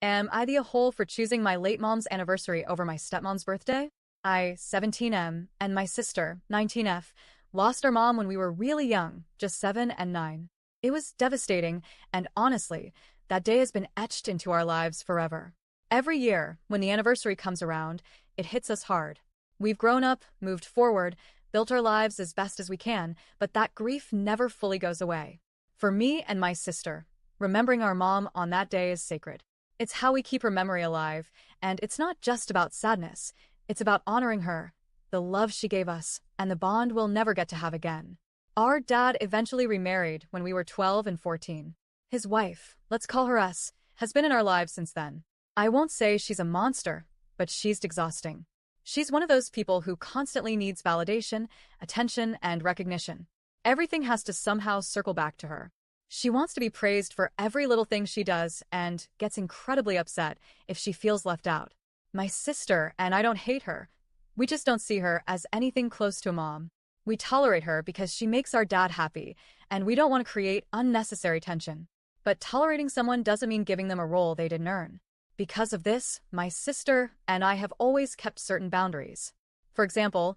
Am I the a-hole for choosing my late mom's anniversary over my stepmom's birthday? I, 17M, and my sister, 19F, lost our mom when we were really young, just 7 and 9. It was devastating, and honestly, that day has been etched into our lives forever. Every year, when the anniversary comes around, it hits us hard. We've grown up, moved forward, built our lives as best as we can, but that grief never fully goes away. For me and my sister, remembering our mom on that day is sacred. It's how we keep her memory alive, and it's not just about sadness. It's about honoring her, the love she gave us, and the bond we'll never get to have again. Our dad eventually remarried when we were 12 and 14. His wife, let's call her S, has been in our lives since then. I won't say she's a monster, but she's exhausting. She's one of those people who constantly needs validation, attention, and recognition. Everything has to somehow circle back to her. She wants to be praised for every little thing she does and gets incredibly upset if she feels left out. My sister and I don't hate her. We just don't see her as anything close to a mom. We tolerate her because she makes our dad happy, and we don't want to create unnecessary tension. But tolerating someone doesn't mean giving them a role they didn't earn. Because of this, my sister and I have always kept certain boundaries. For example,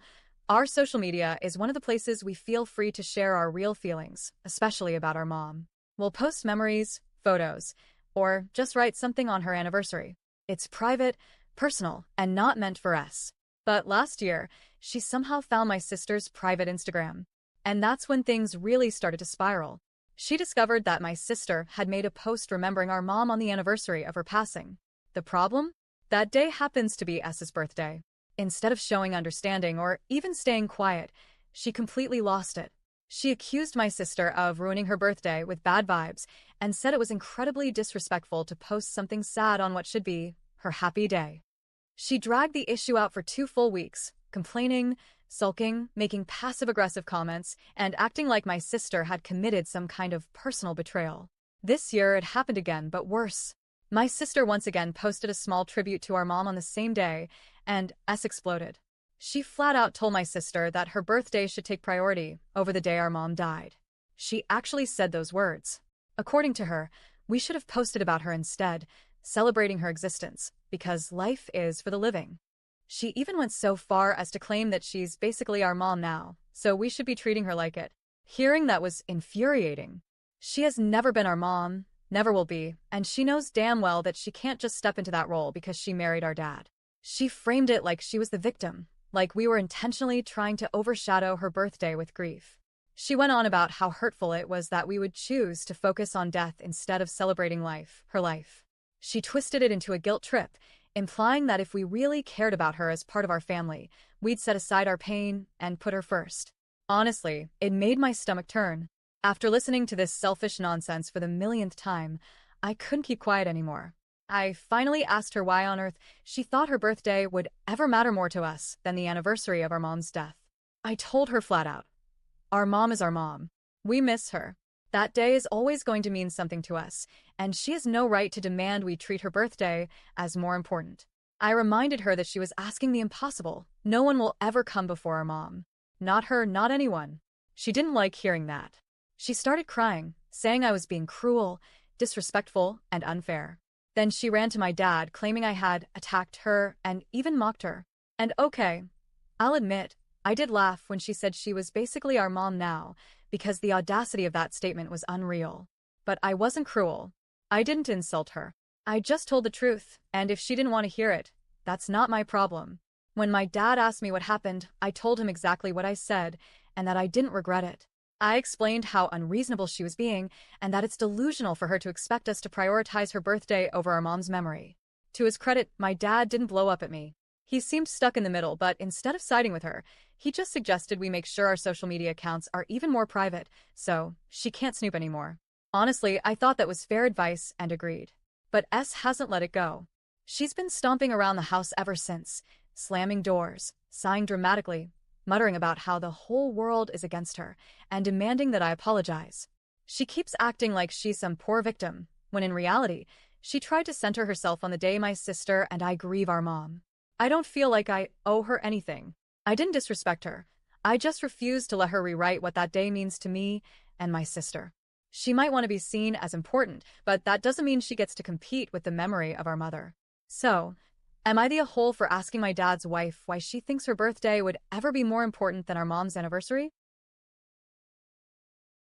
our social media is one of the places we feel free to share our real feelings, especially about our mom. We'll post memories, photos, or just write something on her anniversary. It's private, personal, and not meant for us. But last year, she somehow found my sister's private Instagram. And that's when things really started to spiral. She discovered that my sister had made a post remembering our mom on the anniversary of her passing. The problem? That day happens to be S's birthday. Instead of showing understanding or even staying quiet, she completely lost it. She accused my sister of ruining her birthday with bad vibes and said it was incredibly disrespectful to post something sad on what should be her happy day. She dragged the issue out for 2 full weeks, complaining, sulking, making passive-aggressive comments, and acting like my sister had committed some kind of personal betrayal. This year it happened again, but worse. My sister once again posted a small tribute to our mom on the same day, and S exploded. She flat out told my sister that her birthday should take priority over the day our mom died. She actually said those words. According to her, we should have posted about her instead, celebrating her existence, because life is for the living. She even went so far as to claim that she's basically our mom now, so we should be treating her like it. Hearing that was infuriating. She has never been our mom, never will be, and she knows damn well that she can't just step into that role because she married our dad. She framed it like she was the victim, like we were intentionally trying to overshadow her birthday with grief. She went on about how hurtful it was that we would choose to focus on death instead of celebrating life, her life. She twisted it into a guilt trip, implying that if we really cared about her as part of our family, we'd set aside our pain and put her first. Honestly, it made my stomach turn. After listening to this selfish nonsense for the millionth time, I couldn't keep quiet anymore. I finally asked her why on earth she thought her birthday would ever matter more to us than the anniversary of our mom's death. I told her flat out, our mom is our mom. We miss her. That day is always going to mean something to us, and she has no right to demand we treat her birthday as more important. I reminded her that she was asking the impossible. No one will ever come before our mom. Not her, not anyone. She didn't like hearing that. She started crying, saying I was being cruel, disrespectful, and unfair. Then she ran to my dad, claiming I had attacked her and even mocked her. And okay, I'll admit, I did laugh when she said she was basically our mom now, because the audacity of that statement was unreal. But I wasn't cruel. I didn't insult her. I just told the truth, and if she didn't want to hear it, that's not my problem. When my dad asked me what happened, I told him exactly what I said, and that I didn't regret it. I explained how unreasonable she was being, and that it's delusional for her to expect us to prioritize her birthday over our mom's memory. To his credit, my dad didn't blow up at me. He seemed stuck in the middle, but instead of siding with her, he just suggested we make sure our social media accounts are even more private, so she can't snoop anymore. Honestly, I thought that was fair advice and agreed. But S hasn't let it go. She's been stomping around the house ever since, slamming doors, sighing dramatically, muttering about how the whole world is against her, and demanding that I apologize. She keeps acting like she's some poor victim, when in reality, she tried to center herself on the day my sister and I grieve our mom. I don't feel like I owe her anything. I didn't disrespect her. I just refuse to let her rewrite what that day means to me and my sister. She might want to be seen as important, but that doesn't mean she gets to compete with the memory of our mother. So, am I the a-hole for asking my dad's wife why she thinks her birthday would ever be more important than our mom's anniversary?